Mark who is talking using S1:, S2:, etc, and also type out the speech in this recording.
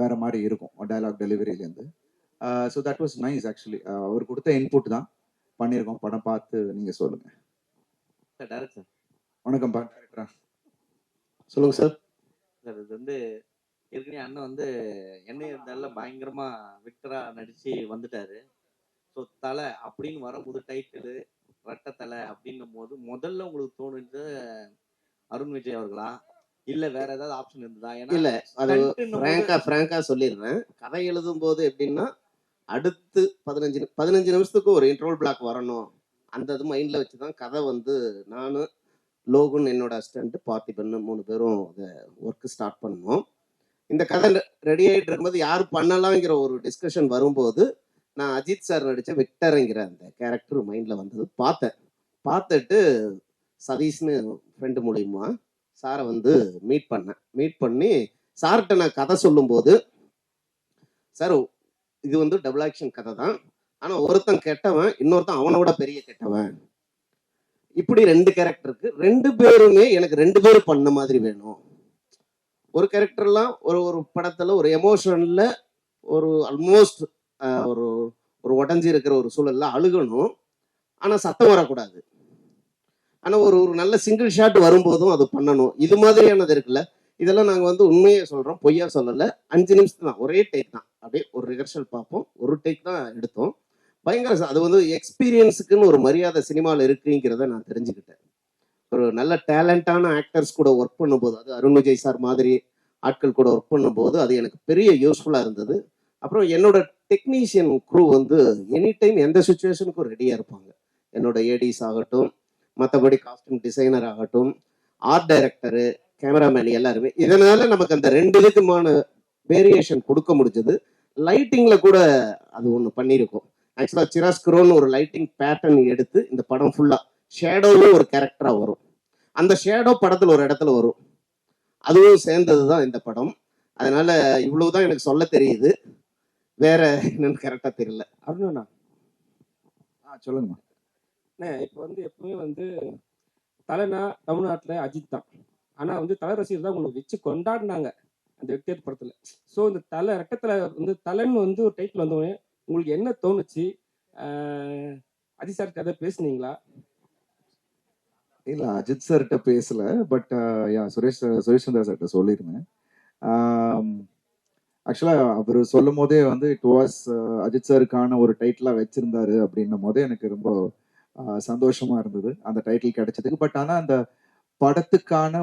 S1: வேற மாதிரி இருக்கும் டயலாக் டெலிவரியிலேருந்து. So that was nice actually. அவர் கொடுத்த இன்புட் தான் பண்ணியிருக்கோம். படம் பார்த்து நீங்கள் சொல்லுங்கள்.
S2: டேரக்டர்
S1: வணக்கம்ப்பா. டேரக்டரா
S3: சொல்லுங்க சார்.
S2: சார் இது வந்து ஏற்கனவே அண்ணன் வந்து என்ன இருந்தாலும் பயங்கரமா விக்டரா நடிச்சு வந்துட்டாரு. ஸோ தலை அப்படின்னு வரும்போது டைட்டிலு ரெட்டை தலை அப்படின்னும் போது முதல்ல உங்களுக்கு தோணுது அருண் விஜய் அவர்களா இல்ல வேற ஏதாவது ஆப்ஷன் இருந்ததா?
S3: இல்ல, அது ஃப்ராங்கா சொல்லிடுறேன். கதை எழுதும் போது எப்படின்னா அடுத்து 15 நிமிஷத்துக்கு ஒரு இன்ட்ரோல் பிளாக் வரணும், அந்த இது மைண்ட்ல வச்சுதான் கதை வந்து நானு, லோகுன், என்னோட அசிஸ்டன்ட் பார்த்திபன் 3 பேரும் அதை ஒர்க் ஸ்டார்ட் பண்ணோம். இந்த கதை ரெடி ஆகிட்டு இருக்கும்போது யார் பண்ணலாங்கிற ஒரு டிஸ்கஷன் வரும்போது நான் அஜித் சார் நடித்த விக்டருங்கிற அந்த கேரக்டர் மைண்டில் வந்தது. பார்த்துட்டு சதீஷ்னு ஃப்ரெண்டு மூலியமா சாரை வந்து மீட் பண்ணி சார்கிட்ட நான் கதை சொல்லும்போது, சார் இது வந்து டபுள் ஆக்ஷன் கதை தான், ஆனால் ஒருத்தன் கெட்டவன், இன்னொருத்தன் அவனோட பெரிய கெட்டவன், இப்படி 2 கேரக்டருக்கு 2 பேருமே எனக்கு 2 பேரும் பண்ண மாதிரி வேணும். ஒரு கேரக்டர்லாம் ஒரு படத்துல ஒரு எமோஷன்ல ஒரு ஆல்மோஸ்ட் ஒரு உடஞ்சி இருக்கிற ஒரு சூழல்ல அழுகணும், ஆனா சத்தம் வரக்கூடாது. ஆனா ஒரு நல்ல சிங்கிள் ஷாட் வரும்போதும் அது பண்ணணும். இது மாதிரியானது இருக்குல்ல, இதெல்லாம் நாங்க வந்து உண்மையே சொல்றோம், பொய்யா சொல்லல. 5 நிமிஷம் தான், ஒரே டேக் தான், அப்படியே ஒரு ரிஹர்சல் பார்ப்போம், ஒரு டேக் தான் எடுத்தோம். பயங்கர அது வந்து எக்ஸ்பீரியன்ஸுக்குன்னு ஒரு மரியாதை சினிமாவில் இருக்குங்கிறத நான் தெரிஞ்சுக்கிட்டேன். ஒரு நல்ல டேலண்டான ஆக்டர்ஸ் கூட ஒர்க் பண்ணும்போது, அது அருண் விஜய் சார் மாதிரி ஆட்கள் கூட ஒர்க் பண்ணும்போது அது எனக்கு பெரிய யூஸ்ஃபுல்லாக இருந்தது. அப்புறம் என்னோட டெக்னீஷியன் குரூ வந்து எனி டைம் எந்த சுச்சுவேஷனுக்கும் ரெடியாக இருப்பாங்க. என்னோட ஏடிஸ் ஆகட்டும், மற்றபடி காஸ்டியூம் டிசைனர் ஆகட்டும், ஆர்ட் டைரக்டரு, கேமராமேன் எல்லாருமே. இதனால நமக்கு அந்த 2 இதுக்குமான வேரியேஷன் கொடுக்க முடிஞ்சது. லைட்டிங்ல கூட அது ஒன்று பண்ணியிருக்கோம். ஆக்சுவலாக சிராஸ்க்ரோன்னு ஒரு லைட்டிங் பேட்டர்ன் எடுத்து இந்த படம் ஃபுல்லாக ஷேடோவும் ஒரு கேரக்டராக வரும். அந்த ஷேடோ படத்தில் ஒரு இடத்துல வரும், அதுவும் சேர்ந்தது தான் இந்த படம். அதனால இவ்வளவுதான் எனக்கு சொல்ல தெரியுது, வேற என்னன்னு கரெக்டாக தெரியல.
S4: அருணா
S1: சொல்லுங்கம்மா.
S4: இப்போ வந்து எப்பவுமே வந்து தலைனா தமிழ்நாட்டில் அஜித் தான், ஆனால் வந்து தலை ரசிகர் தான் உங்களுக்கு வச்சு கொண்டாடினாங்க அந்த வெற்றியர் படத்தில். ஸோ இந்த தலை ரெட்டத்தலை வந்து தலைன்னு வந்து ஒரு டைட்டில் வந்தோடனே உங்களுக்கு என்ன தோணுச்சு? அஜித் சார் கதை பேசுனீங்களா?
S1: இல்லை, அஜித் சார்கிட்ட பேசல, பட் சுரேஷ் சந்திரா சார்கிட்ட சொல்லியிருந்தேன். ஆக்சுவலாக அவர் சொல்லும் போதே வந்து இட் வாஸ் அஜித் சாருக்கான ஒரு டைட்டிலாக வச்சிருந்தாரு அப்படின்னும் போதே எனக்கு ரொம்ப சந்தோஷமா இருந்தது அந்த டைட்டில் கிடைச்சதுக்கு. பட் ஆனால் அந்த படத்துக்கான